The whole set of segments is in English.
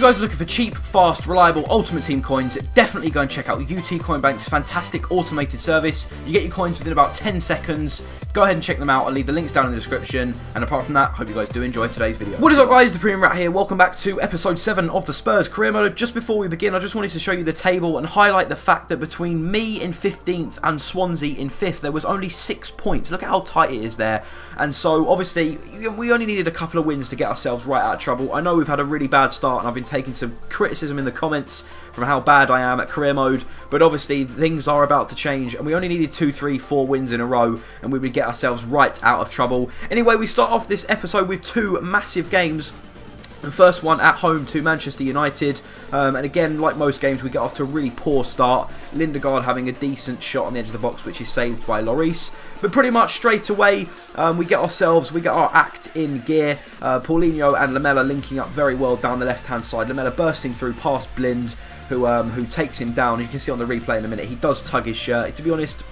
guys are looking for cheap, fast, reliable Ultimate Team coins, definitely go and check out UT Coinbank's fantastic automated service. You get your coins within about 10 seconds. Go ahead and check them out. I'll leave the links down in the description. And apart from that, hope you guys do enjoy today's video. What is up, guys? ThePremiumRat here. Welcome back to episode 7 of the Spurs career mode. Just before we begin, I just wanted to show you the table and highlight the fact that between me in 15th and Swansea in 5th, there was only 6 points. Look at how tight it is there. And so, obviously, we only needed a couple of wins to get ourselves right out of trouble. I know we've had a really bad start, and I've been taking some criticism in the comments from how bad I am at career mode, but obviously things are about to change, and we only needed 2, 3, 4 wins in a row, and we would get ourselves right out of trouble. Anyway, we start off this episode with 2 massive games. The first one at home to Manchester United, and again, like most games, we get off to a really poor start. Lindegaard having a decent shot on the edge of the box, which is saved by Lloris. But pretty much straight away, we get our act in gear. Paulinho and Lamela linking up very well down the left-hand side. Lamela bursting through past Blind, who takes him down. You can see on the replay in a minute, he does tug his shirt. To be honest,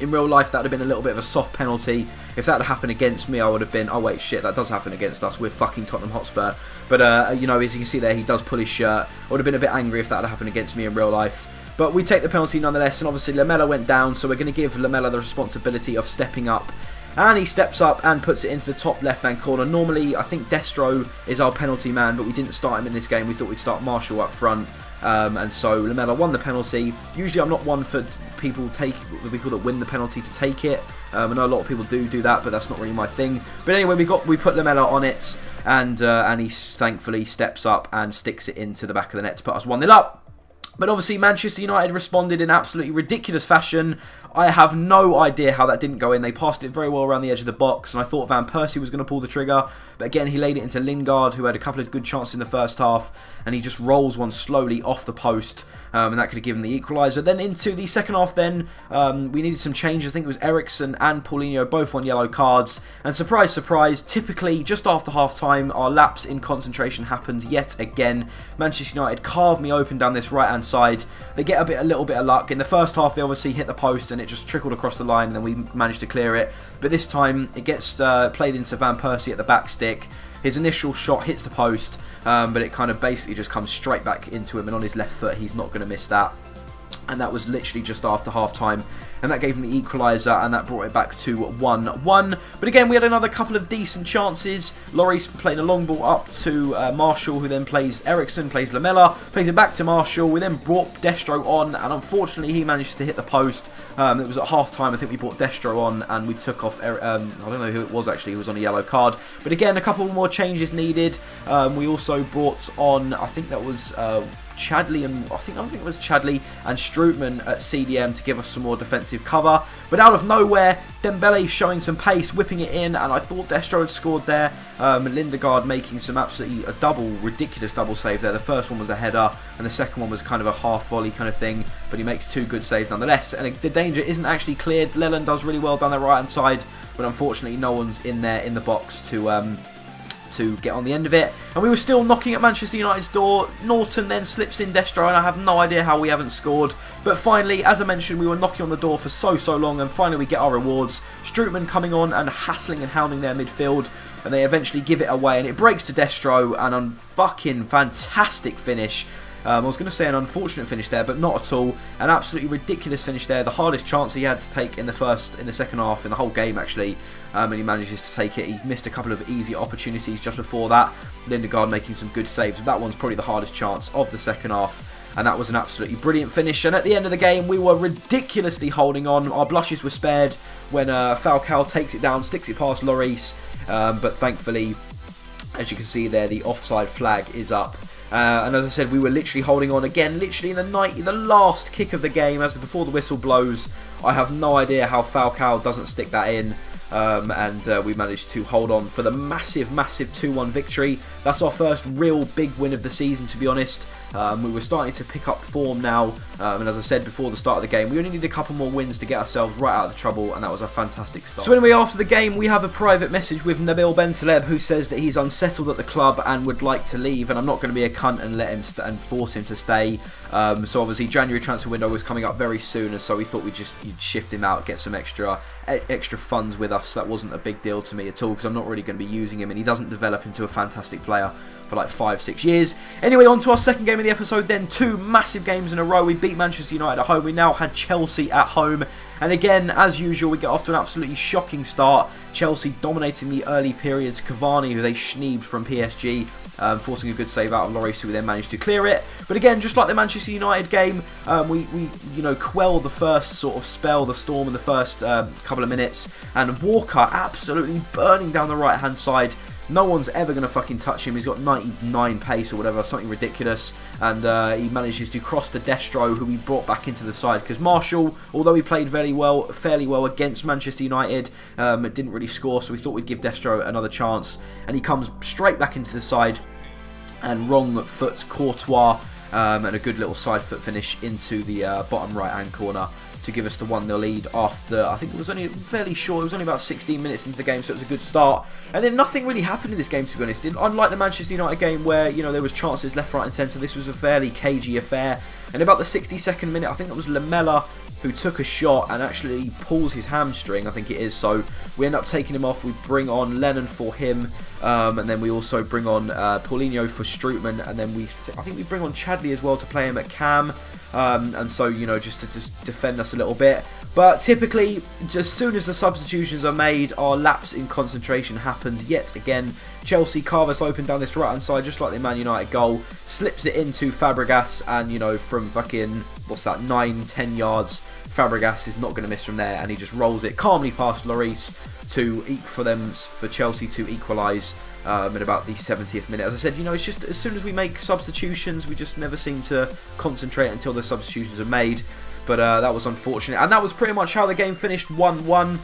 in real life, that would have been a little bit of a soft penalty. If that had happened against me, I would have been, oh wait, shit, that does happen against us. We're fucking Tottenham Hotspur. But, you know, as you can see there, he does pull his shirt. I would have been a bit angry if that had happened against me in real life. But we take the penalty nonetheless, and obviously Lamela went down, so we're going to give Lamela the responsibility of stepping up. And he steps up and puts it into the top left-hand corner. Normally, I think Destro is our penalty man, but we didn't start him in this game. We thought we'd start Marshall up front. And so Lamela won the penalty. Usually I'm not one for the people that win the penalty to take it. I know a lot of people do that, but that's not really my thing. But anyway, we put Lamela on it, and he thankfully steps up and sticks it into the back of the net to put us 1-0 up. But obviously Manchester United responded in absolutely ridiculous fashion. I have no idea how that didn't go in. They passed it very well around the edge of the box, and I thought Van Persie was going to pull the trigger. But again, he laid it into Lingard, who had a couple of good chances in the first half, and he just rolls one slowly off the post, and that could have given the equaliser. Then into the second half then, we needed some changes. I think it was Eriksen and Paulinho both on yellow cards. And surprise, surprise, typically just after half-time, our lapse in concentration happens yet again. Manchester United carve me open down this right-hand side. They get a little bit of luck. In the first half, they obviously hit the post, and it just trickled across the line, and then we managed to clear it. But this time, it gets played into Van Persie at the back stick. His initial shot hits the post, but it kind of basically just comes straight back into him, and on his left foot, he's not going to miss that. And that was literally just after half-time, and that gave him the equaliser, and that brought it back to 1-1. But again, we had another couple of decent chances. Lloris playing a long ball up to Marshall, who then plays Eriksen, plays Lamela, plays it back to Marshall. We then brought Destro on, and unfortunately, he managed to hit the post. It was at half-time, I think we brought Destro on, and we took off, I don't know who it was actually, he was on a yellow card. But again, a couple more changes needed. We also brought on, I think that was Chadley, and I think it was Chadley and Strootman at CDM to give us some more defensive cover. But out of nowhere, Dembele showing some pace, whipping it in, and I thought Destro had scored there. Lindegaard making some absolutely ridiculous double save there. The first one was a header, and the second one was kind of a half volley kind of thing, but he makes 2 good saves nonetheless. And the danger isn't actually cleared. Leland does really well down the right hand side, but unfortunately no one's in there in the box to get on the end of it. And we were still knocking at Manchester United's door. Norton then slips in Destro, and I have no idea how we haven't scored. But finally, as I mentioned, we were knocking on the door for so long, and finally we get our rewards. Strootman coming on and hassling and hounding their midfield, and they eventually give it away, and it breaks to Destro, and a fucking fantastic finish. I was going to say an unfortunate finish there, but not at all. An absolutely ridiculous finish there. The hardest chance he had to take in the second half, in the whole game actually, and he manages to take it. He missed a couple of easy opportunities just before that. Lindegaard making some good saves, but that one's probably the hardest chance of the second half. And that was an absolutely brilliant finish. And at the end of the game, we were ridiculously holding on. Our blushes were spared when Falcao takes it down, sticks it past Lloris. But thankfully, as you can see there, the offside flag is up. And as I said, we were literally holding on again, literally in the last kick of the game, before the whistle blows. I have no idea how Falcao doesn't stick that in. And we managed to hold on for the massive 2-1 victory. That's our first real big win of the season, to be honest. We were starting to pick up form now, and as I said before the start of the game, we only need a couple more wins to get ourselves right out of the trouble, and that was a fantastic start. So anyway, after the game, we have a private message with Nabil Bentaleb, who says that he's unsettled at the club and would like to leave, and I'm not going to be a cunt and let him and force him to stay. So obviously January transfer window was coming up very soon, and so we thought you'd shift him out, get some extra funds with us. That wasn't a big deal to me at all, because I'm not really going to be using him, and he doesn't develop into a fantastic player player for like 5-6 years. Anyway, on to our second game of the episode then. 2 massive games in a row. We beat Manchester United at home. We now had Chelsea at home. And again, as usual, we get off to an absolutely shocking start. Chelsea dominating the early periods. Cavani, who they schneebed from PSG, forcing a good save out of Lloris, who then managed to clear it. But again, just like the Manchester United game, we quelled the first sort of spell, the storm in the first couple of minutes. And Walker absolutely burning down the right-hand side. No one's ever going to fucking touch him. He's got 99 pace or whatever, something ridiculous. And he manages to cross to Destro, who he brought back into the side. Because Marshall, although he played fairly well against Manchester United, didn't really score. So we thought we'd give Destro another chance. And he comes straight back into the side. And wrong foot Courtois. And a good little side foot finish into the bottom right-hand corner to give us the 1-0 lead after, I think it was only fairly short, it was only about 16 minutes into the game, so it was a good start. And then nothing really happened in this game, to be honest. Unlike the Manchester United game where, you know, there was chances left, right and centre, this was a fairly cagey affair. And about the 62nd minute, I think it was Lamela who took a shot and actually pulls his hamstring, I think it is. So we end up taking him off. We bring on Lennon for him, and then we also bring on Paulinho for Strootman, and then I think we bring on Chadley as well to play him at cam. And so, you know, just to defend us a little bit. But typically, as soon as the substitutions are made, our lapse in concentration happens yet again. Chelsea carve us open down this right-hand side, just like the Man United goal. Slips it into Fabregas, and, you know, from fucking, what's that, 9-10 yards, Fabregas is not going to miss from there, and he just rolls it calmly past Lloris for Chelsea to equalise at about the 70th minute. As I said, you know, it's just as soon as we make substitutions, we just never seem to concentrate until the substitutions are made. But that was unfortunate, and that was pretty much how the game finished, 1-1.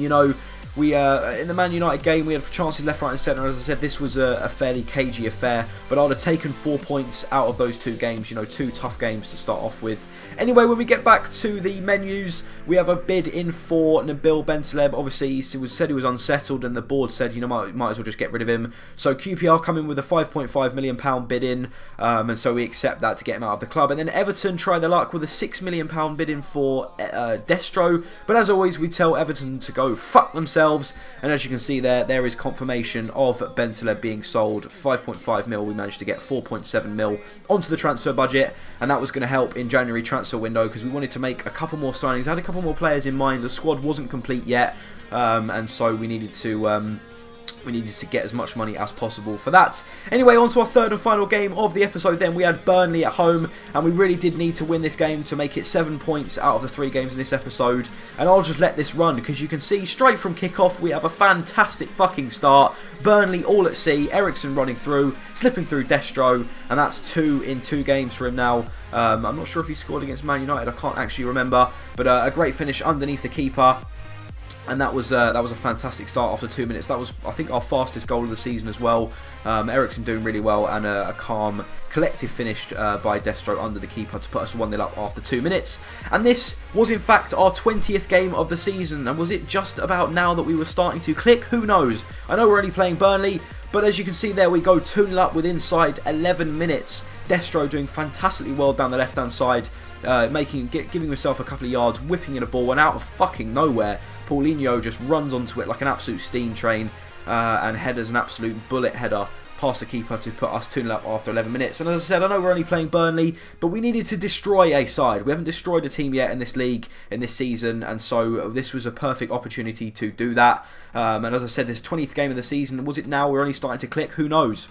You know, we in the Man United game, we had chances left, right and centre. As I said, this was a fairly cagey affair, but I'd have taken 4 points out of those 2 games. You know, 2 tough games to start off with. Anyway, when we get back to the menus, we have a bid in for Nabil Bentaleb. Obviously, he said he was unsettled, and the board said, you know, might as well just get rid of him. So QPR come in with a £5.5 million bid in, and so we accept that to get him out of the club. And then Everton try their luck with a £6 million bid in for Destro. But as always, we tell Everton to go fuck themselves. And as you can see there is confirmation of Bentaleb being sold. 5.5 mil, we managed to get 4.7 mil onto the transfer budget, and that was going to help in January transfer window because we wanted to make a couple more signings. I had a couple more players in mind. The squad wasn't complete yet, and so we needed to get as much money as possible for that. Anyway, on to our third and final game of the episode then. We had Burnley at home, and we really did need to win this game to make it 7 points out of the 3 games in this episode. And I'll just let this run because you can see straight from kickoff we have a fantastic fucking start. Burnley all at sea, Ericsson running through, slipping through Destro, and that's 2 in 2 games for him now. I'm not sure if he scored against Man United, I can't actually remember, but a great finish underneath the keeper. And that was a fantastic start after 2 minutes. That was, I think, our fastest goal of the season as well. Ericsson doing really well, and a calm, collective finish by Destro under the keeper to put us 1-0 up after 2 minutes. And this was, in fact, our 20th game of the season. And was it just about now that we were starting to click? Who knows? I know we're only playing Burnley, but as you can see there, we go 2-0 up with inside 11 minutes. Destro doing fantastically well down the left-hand side, giving himself a couple of yards, whipping in a ball, and out of fucking nowhere, Paulinho just runs onto it like an absolute steam train and headers an absolute bullet header past the keeper to put us 2-0 up after 11 minutes. And as I said, I know we're only playing Burnley, but we needed to destroy a side. We haven't destroyed a team yet in this league, in this season, and so this was a perfect opportunity to do that. And as I said, this 20th game of the season, was it now we're only starting to click? Who knows?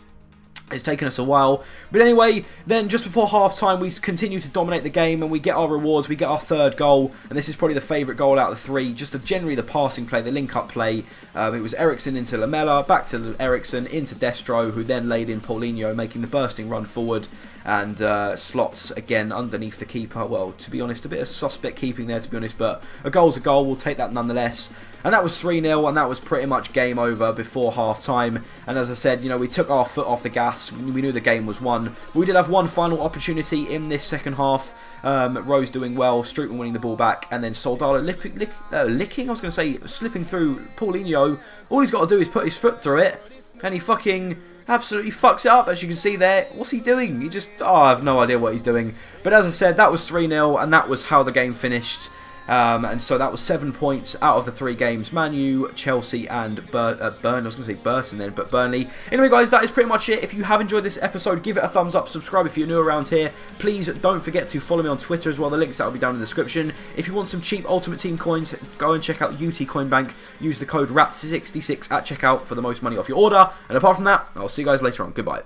It's taken us a while. But anyway, then just before half-time, we continue to dominate the game and we get our rewards. We get our 3rd goal, and this is probably the favourite goal out of the 3. Just generally the passing play, the link-up play. It was Ericsson into Lamela, back to Ericsson, into Destro, who then laid in Paulinho, making the bursting run forward. And slots again underneath the keeper. Well, to be honest, a bit of suspect keeping there, to be honest, but a goal's a goal. We'll take that nonetheless. And that was 3-0, and that was pretty much game over before half-time. And as I said, you know, we took our foot off the gas. We knew the game was won. We did have one final opportunity in this second half. Rose doing well, Strootman winning the ball back, and then Soldado licking, I was going to say, slipping through Paulinho. All he's got to do is put his foot through it, and he fucking absolutely fucks it up, as you can see there. What's he doing? He just, I have no idea what he's doing. But as I said, that was 3-0, and that was how the game finished. And so that was 7 points out of the 3 games. Man U, Chelsea and Burnley. I was going to say Burton then, but Burnley. Anyway, guys, that is pretty much it. If you have enjoyed this episode, give it a thumbs up. Subscribe if you're new around here. Please don't forget to follow me on Twitter as well. The links that will be down in the description. If you want some cheap Ultimate Team coins, go and check out UT Coin Bank. Use the code RAT66 at checkout for the most money off your order. And apart from that, I'll see you guys later on. Goodbye.